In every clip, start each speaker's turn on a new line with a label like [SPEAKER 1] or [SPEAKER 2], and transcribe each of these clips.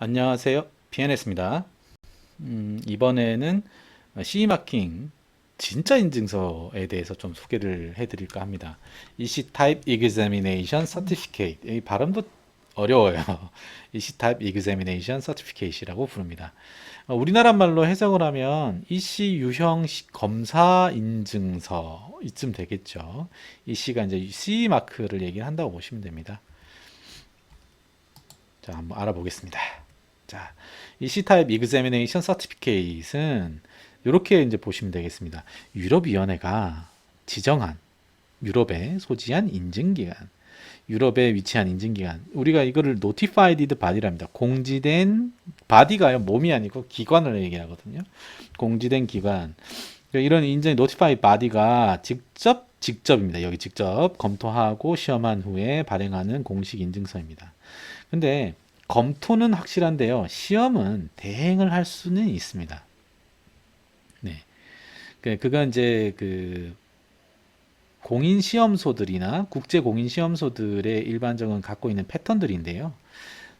[SPEAKER 1] 안녕하세요. PNS입니다. 이번에는 CE 마킹 진짜 인증서에 대해서 좀 소개를 해드릴까 합니다. EC Type Examination Certificate. 이 발음도 어려워요. EC Type Examination Certificate이라고 부릅니다. 우리나라 말로 해석을 하면 EC 유형 검사 인증서 이쯤 되겠죠. EC가 이제 CE 마크를 얘기를 한다고 보시면 됩니다. 자, 한번 알아보겠습니다. 자, 이 C-타입 Examination Certificate은 이렇게 이제 보시면 되겠습니다. 유럽위원회가 지정한 유럽에 소지한 인증기관, 유럽에 위치한 인증기관, 우리가 이거를 Notified Body랍니다. 공지된 body가요, 몸이 아니고 기관을 얘기하거든요. 공지된 기관, 그러니까 이런 인증 Notified Body가 직접입니다. 여기 직접 검토하고 시험한 후에 발행하는 공식 인증서입니다. 근데 검토는 확실한데요. 시험은 대행을 할 수는 있습니다. 네. 그건 이제 그 공인 시험소들이나 국제 공인 시험소들의 일반적인 갖고 있는 패턴들인데요.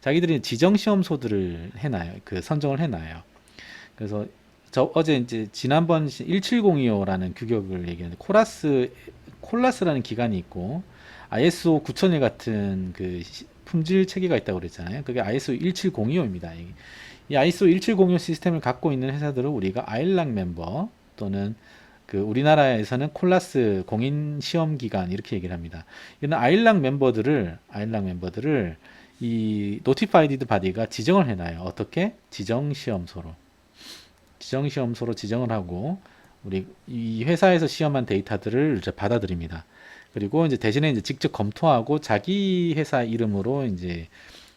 [SPEAKER 1] 자기들이 지정 시험소들을 해놔요. 그 선정을 해놔요. 그래서 저 어제 이제 지난번 17025라는 규격을 얘기하는데 콜라스라는 기관이 있고 ISO 9001 같은 그 품질 체계가 있다고 그랬잖아요. 그게 ISO 17025입니다. 이 ISO 1705 시스템을 갖고 있는 회사들을 우리가 아일락 멤버 또는 그 우리나라에서는 콜라스 공인 시험 기관 이렇게 얘기를 합니다. 이런 아일락 멤버들을 이 노티파이드 바디가 지정을 해놔요. 어떻게? 지정 시험소로 지정을 하고 우리 이 회사에서 시험한 데이터들을 이제 받아들입니다. 그리고 이제 대신에 이제 직접 검토하고 자기 회사 이름으로 이제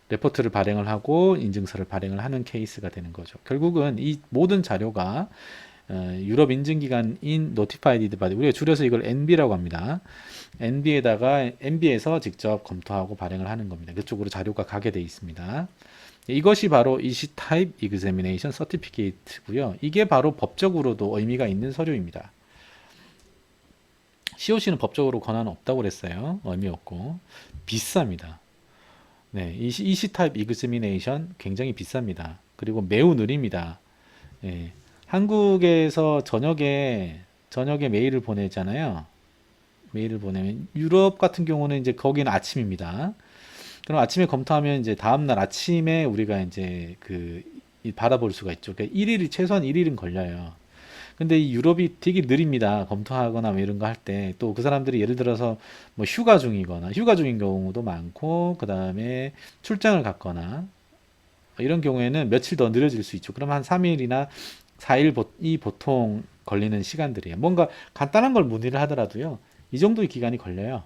[SPEAKER 1] 레포트를 발행을 하고 인증서를 발행을 하는 케이스가 되는 거죠. 결국은 이 모든 자료가 유럽 인증기관인 Notified Body, 우리가 줄여서 이걸 NB라고 합니다. NB에서 직접 검토하고 발행을 하는 겁니다. 그쪽으로 자료가 가게 돼 있습니다. 이것이 바로 EC Type Examination Certificate고요. 이게 바로 법적으로도 의미가 있는 서류입니다. COC는 법적으로 권한은 없다고 그랬어요. 의미 없고 비쌉니다. 네, EC Type Examination 굉장히 비쌉니다. 그리고 매우 느립니다. 예, 한국에서 저녁에 메일을 보내잖아요. 메일을 보내면 유럽 같은 경우는 이제 거기는 아침입니다. 그럼 아침에 검토하면 이제 다음날 아침에 우리가 이제 받아볼 수가 있죠. 그러니까 최소한 1일은 걸려요. 근데 이 유럽이 되게 느립니다. 검토하거나 뭐 이런 거 할 때. 또 그 사람들이 예를 들어서 뭐 휴가 중인 경우도 많고, 그 다음에 출장을 갔거나, 이런 경우에는 며칠 더 느려질 수 있죠. 그럼 한 3일이나 4일이 보통 걸리는 시간들이에요. 뭔가 간단한 걸 문의를 하더라도요. 이 정도의 기간이 걸려요.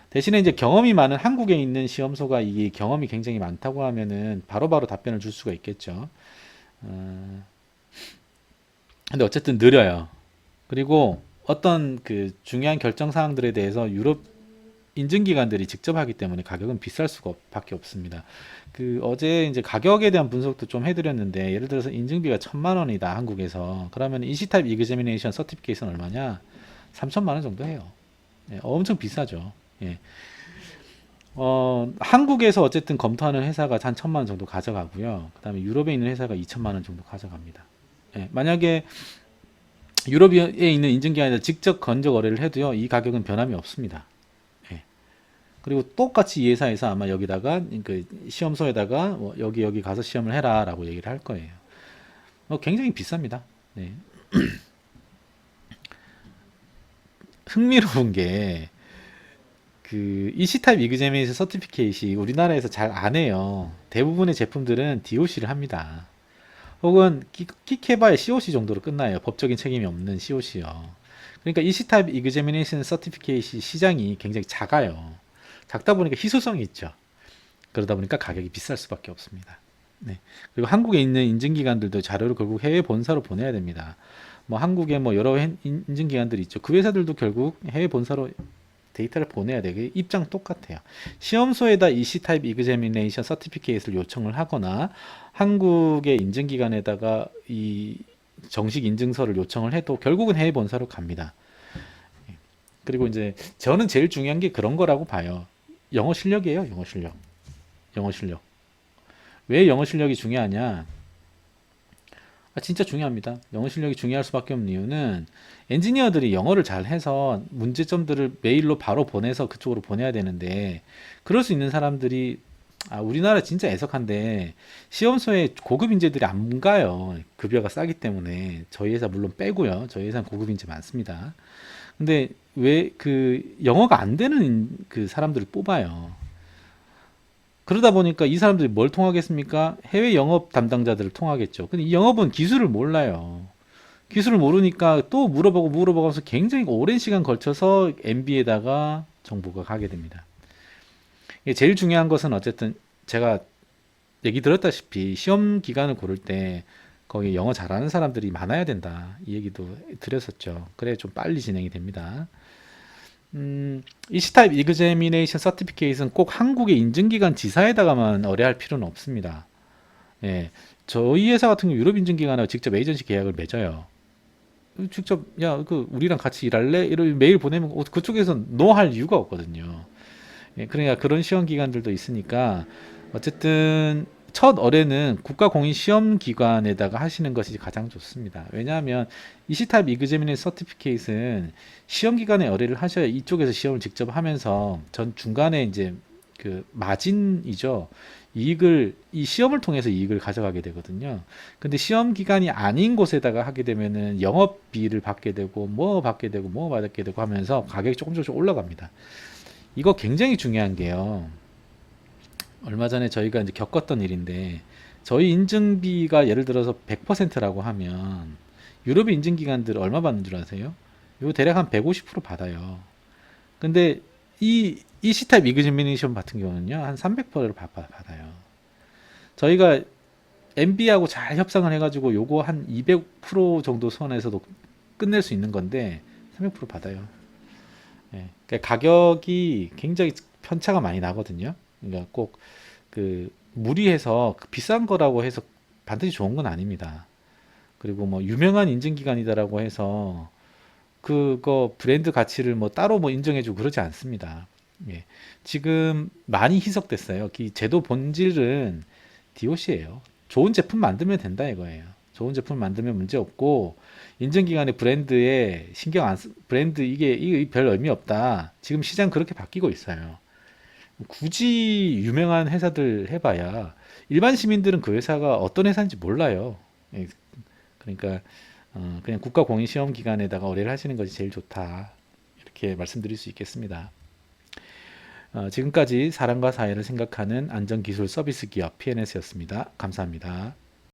[SPEAKER 1] 대신에 이제 경험이 많은 한국에 있는 시험소가 이게 경험이 굉장히 많다고 하면은 바로바로 답변을 줄 수가 있겠죠. 어, 근데 어쨌든 느려요. 그리고 어떤 그 중요한 결정 사항들에 대해서 유럽 인증기관들이 직접 하기 때문에 가격은 비쌀 수가 밖에 없습니다. 그 어제 이제 가격에 대한 분석도 좀 해드렸는데 예를 들어서 인증비가 1,000만 원이다 한국에서 그러면 이시타입 이그제미네이션 서티피케이트는 얼마냐? 3천만 원 정도 해요. 예, 엄청 비싸죠. 예. 한국에서 어쨌든 검토하는 회사가 한 1,000만 원 정도 가져가고요. 그 다음에 유럽에 있는 회사가 2천만 원 정도 가져갑니다. 예, 만약에 유럽에 있는 인증기관에다 직접 건조 거래를 해도요, 이 가격은 변함이 없습니다. 예. 그리고 똑같이 이 회사에서 아마 여기다가 그 시험소에다가 뭐 여기 가서 시험을 해라라고 얘기를 할 거예요. 굉장히 비쌉니다. 네. 흥미로운 게 그 EC타입 이그제미네이션 서티피케이시 우리나라에서 잘 안 해요. 대부분의 제품들은 DOC를 합니다. 혹은 끽해봐야 COC 정도로 끝나요. 법적인 책임이 없는 COC요. 그러니까 EC타입 이그제미네이션 서티피케이시 시장이 굉장히 작아요. 작다 보니까 희소성이 있죠. 그러다 보니까 가격이 비쌀 수밖에 없습니다. 네. 그리고 한국에 있는 인증기관들도 자료를 결국 해외 본사로 보내야 됩니다. 뭐 한국에 뭐 여러 인증기관들이 있죠. 그 회사들도 결국 해외 본사로 데이터를 보내야 되게 입장 똑같아요. 시험소에다 EC 타입 이그제미네이션 서티피케이트를 요청을 하거나 한국의 인증기관에다가 이 정식 인증서를 요청을 해도 결국은 해외 본사로 갑니다. 그리고 이제 저는 제일 중요한 게 그런 거라고 봐요. 영어 실력이에요, 영어 실력. 영어 실력. 왜 영어 실력이 중요하냐? 진짜 중요합니다. 영어 실력이 중요할 수밖에 없는 이유는 엔지니어들이 영어를 잘 해서 문제점들을 메일로 바로 보내서 그쪽으로 보내야 되는데 그럴 수 있는 사람들이 우리나라 진짜 애석한데 시험소에 고급 인재들이 안 가요. 급여가 싸기 때문에 저희 회사 물론 빼고요. 저희 회사는 고급 인재 많습니다. 근데 왜 그 영어가 안 되는 그 사람들을 뽑아요. 그러다 보니까 이 사람들이 뭘 통하겠습니까? 해외 영업 담당자들을 통하겠죠. 근데 이 영업은 기술을 몰라요. 기술을 모르니까 또 물어보고 하면서 굉장히 오랜 시간 걸쳐서 MB에다가 정보가 가게 됩니다. 이게 제일 중요한 것은 어쨌든 제가 얘기 들었다시피 시험 기간을 고를 때 거기 영어 잘하는 사람들이 많아야 된다. 이 얘기도 드렸었죠. 그래 좀 빨리 진행이 됩니다. 이시타입 이그제미네이션 서티피케이트는 꼭 한국의 인증기관 지사에다가만 의뢰할 필요는 없습니다. 예, 저희 회사 같은 경우 유럽 인증기관하고 직접 에이전시 계약을 맺어요. 직접 야, 그 우리랑 같이 일할래? 이런 메일 보내면 그쪽에서 노 할 이유가 없거든요. 예, 그러니까 그런 시험 기관들도 있으니까 어쨌든 첫 의뢰는 국가공인시험기관에다가 하시는 것이 가장 좋습니다. 왜냐하면 이시타입 이그제미네 서티피케이트는 시험기관에 의뢰를 하셔야 이쪽에서 시험을 직접 하면서 전 중간에 이제 그 마진이죠. 이익을 이 시험을 통해서 이익을 가져가게 되거든요. 근데 시험 기간이 아닌 곳에다가 하게 되면은 영업비를 받게 되고 뭐 받게 되고 뭐 받게 되고 하면서 가격이 조금씩 올라갑니다. 이거 굉장히 중요한 게요. 얼마 전에 저희가 이제 겪었던 일인데 저희 인증비가 예를 들어서 100%라고 하면 유럽의 인증기관들 얼마 받는 줄 아세요? 이거 대략 한 150% 받아요. 근데 이 C타입 이그제미네이션 같은 경우는요 한 300%를 받아요. 저희가 MB하고 잘 협상을 해가지고 요거 한 200% 정도 선에서도 끝낼 수 있는 건데 300% 받아요. 예. 그러니까 가격이 굉장히 편차가 많이 나거든요. 그러니까 꼭 그 무리해서 그 비싼 거라고 해서 반드시 좋은 건 아닙니다. 그리고 뭐 유명한 인증기관이다라고 해서 그거 브랜드 가치를 뭐 따로 뭐 인정해주고 그러지 않습니다. 예. 지금 많이 희석됐어요. 이 제도 본질은 DOC예요. 좋은 제품 만들면 된다 이거예요. 좋은 제품 만들면 문제 없고 인증기관의 브랜드에 신경 안 쓰, 브랜드 이게 별 의미 없다. 지금 시장 그렇게 바뀌고 있어요. 굳이 유명한 회사들 해봐야 일반 시민들은 그 회사가 어떤 회사인지 몰라요. 예, 그러니까 그냥 국가공인시험기관에다가 의뢰를 하시는 것이 제일 좋다. 이렇게 말씀드릴 수 있겠습니다. 지금까지 사람과 사회를 생각하는 안전기술 서비스 기업 PNS였습니다. 감사합니다.